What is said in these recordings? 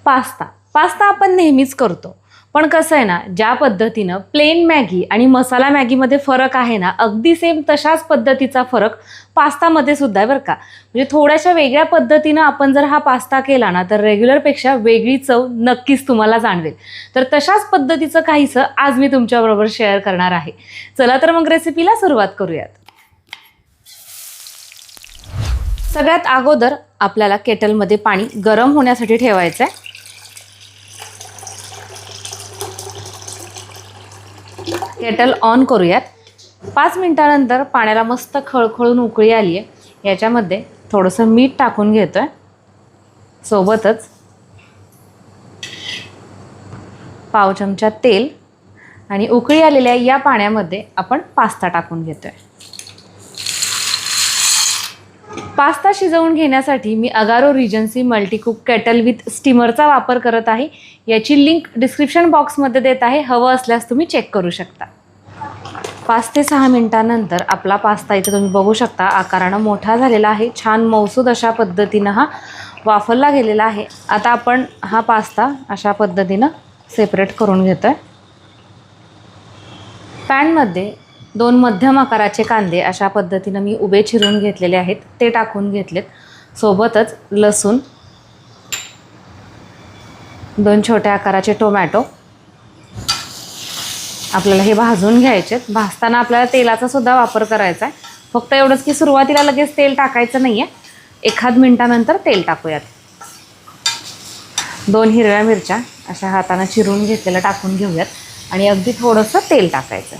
Pasta आपण नेहमीच करतो, पण कसं आहे ना, ज्या पद्धतीनं प्लेन मॅगी आणि मसाला मॅगीमध्ये फरक आहे ना, अगदी सेम तशाच पद्धतीचा फरक पास्तामध्ये सुद्धा आहे बरं का. म्हणजे थोड्याशा वेगळ्या पद्धतीनं आपण जर हा पास्ता केला ना, तर रेग्युलरपेक्षा वेगळी चव नक्कीच तुम्हाला जाणवेल. तर तशाच पद्धतीचं काहीसं आज मी तुमच्याबरोबर शेअर करणार आहे. चला तर मग रेसिपीला सुरुवात करूयात. सगळ्यात अगोदर आपल्याला केटलमध्ये पाणी गरम होण्यासाठी ठेवायचं आहे. केटल ऑन करूयात. 5 मिनिटानंतर पाण्याला मस्त खळखळून उकळी आली आहे. याच्यामध्ये थोडंसं मीठ टाकून घेतोय, सोबतच पाव चमचा तेल, आणि उकळी आलेल्या या पाण्यामध्ये आपण पास्ता टाकून घेतोय. पास्ता शिजवून घेण्यासाठी मी अगारो रिजन्सी मल्टीकुक केटल विथ स्टीमरचा वापर करत आहे. याची लिंक डिस्क्रिप्शन बॉक्समध्ये देत आहे, हवं असल्यास तुम्ही चेक करू शकता. 5 ते 6 मिनिटानंतर आपला पास्ता इथे तुम्ही बघू शकता आकारानं मोठा झालेला आहे. छान मौसूद अशा पद्धतीनं हा वाफरला गेलेला आहे. आता आपण हा पास्ता अशा पद्धतीनं सेपरेट करून घेतोय. पॅनमध्ये 2 मध्यम आकाराचे कांदे अशा पद्धतीनं मी उभे चिरून घेतलेले आहेत, ते टाकून घेतलेत. सोबतच लसूण, 2 छोट्या आकाराचे टोमॅटो आपल्याला हे भाजून घ्यायचे. भाजताना आपल्याला तेलाचा सुद्धा वापर करायचा आहे. फक्त एवढंच की सुरुवातीला लगेच तेल टाकायचं नाही आहे, 1 मिनिटानंतर तेल टाकूयात. 2 हिरव्या मिरच्या अशा हाताने चिरून घेतलेलं टाकून घेऊयात आणि अगदी थोडंसं तेल टाकायचं.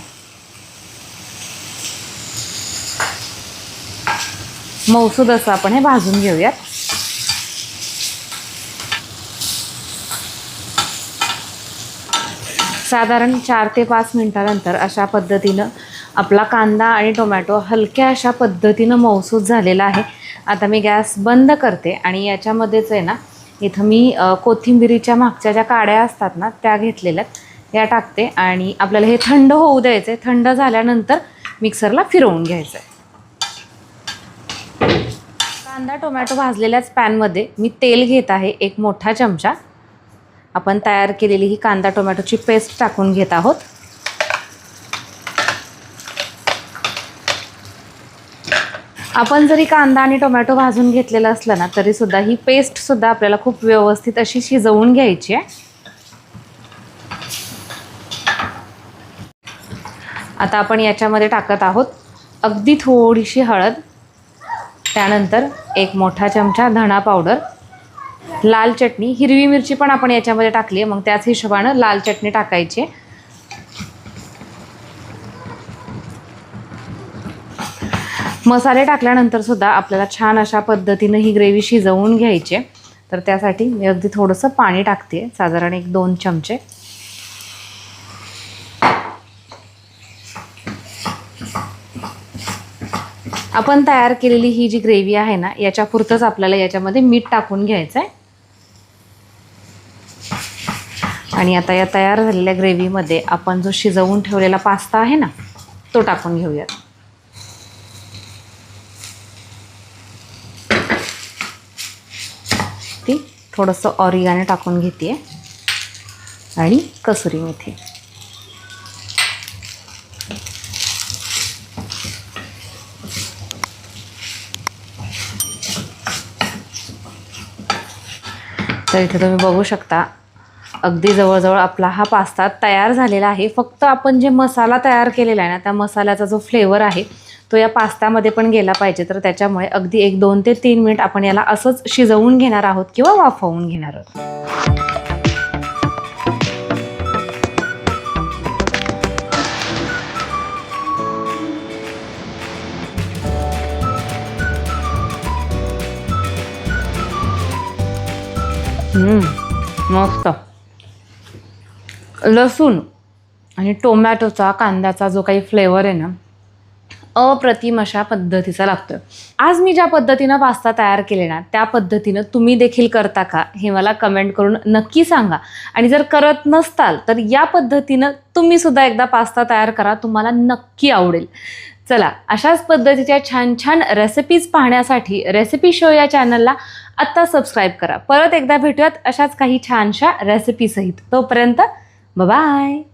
मौसूद असं आपण हे भाजून घेऊयात. साधारण 4 ते 5 मिनिटानंतर अशा पद्धतीनं आपला कांदा आणि टोमॅटो हलक्या अशा पद्धतीनं मौसूद झालेला आहे. आता मी गॅस बंद करते आणि याच्यामध्येच आहे ना, इथं मी कोथिंबिरीच्या मागच्या ज्या काड्या असतात ना, त्या घेतलेल्या या टाकते आणि आपल्याला हे थंड होऊ द्यायचं आहे. थंड झाल्यानंतर मिक्सरला फिरवून घ्यायचं आहे. कांदा टोमॅटो भाजलेल्याच पॅनमध्ये मी तेल घेत आहे, 1 मोठा चमचा. आपण तयार केलेली ही कांदा टोमॅटोची पेस्ट टाकून घेत आहोत. आपण जरी कांदा आणि टोमॅटो भाजून घेतलेलं असलं ना, तरीसुद्धा ही पेस्टसुद्धा आपल्याला खूप व्यवस्थित अशी शिजवून घ्यायची आहे. आता आपण याच्यामध्ये टाकत आहोत अगदी थोडीशी हळद, त्यानंतर 1 मोठा चमचा धणा पावडर, लाल चटणी, हिरवी मिरची पण आपण याच्यामध्ये टाकली आहे, मग त्याच हिशोबानं लाल चटणी टाकायची. मसाले टाकल्यानंतर सुद्धा आपल्याला छान अशा पद्धतीनं ही ग्रेव्ही शिजवून घ्यायची. तर त्यासाठी मी अगदी थोडंसं पाणी टाकते, साधारण 1-2 चमचे. आपण तयार केलेली ही जी ग्रेव्ही आहे ना, याच्यापुरतंच आपल्याला याच्यामध्ये मीठ टाकून घ्यायचं आहे. आणि आता या तयार झालेल्या ग्रेव्हीमध्ये आपण जो शिजवून ठेवलेला पास्ता आहे ना, तो टाकून घेऊयात. ती थोडंसं ऑरिगॅनो टाकून घेते आणि कसुरी मेथी. तर इथे तुम्ही बघू शकता अगदी जवळजवळ आपला हा पास्ता तयार झालेला आहे. फक्त आपण जे मसाला तयार केलेला आहे ना, त्या मसाल्याचा जो फ्लेवर आहे तो या पास्त्यामध्ये पण गेला पाहिजे. तर त्याच्यामुळे अगदी 1-2 ते 3 मिनिट आपण याला असंच शिजवून घेणार आहोत किंवा वाफवून घेणार आहोत. मस्त. लसूण आणि टोमॅटोचा, कांद्याचा जो काही फ्लेवर आहे ना, अप्रतिम अशा पद्धतीचा लागतोय. आज मी ज्या पद्धतीनं पास्ता तयार केले ना, त्या पद्धतीनं तुम्ही देखील करता का हे मला कमेंट करून नक्की सांगा. आणि जर करत नसताल तर या पद्धतीनं तुम्ही सुद्धा एकदा पास्ता तयार करा, तुम्हाला नक्की आवडेल. चला, अशाच पद्धतीच्या छान छान रेसिपीज पाहण्यासाठी रेसिपी शो या चॅनलला आत्ता सबस्क्राईब करा. परत एकदा भेटूयात अशाच काही छानशा रेसिपीसहित. तोपर्यंत बाय.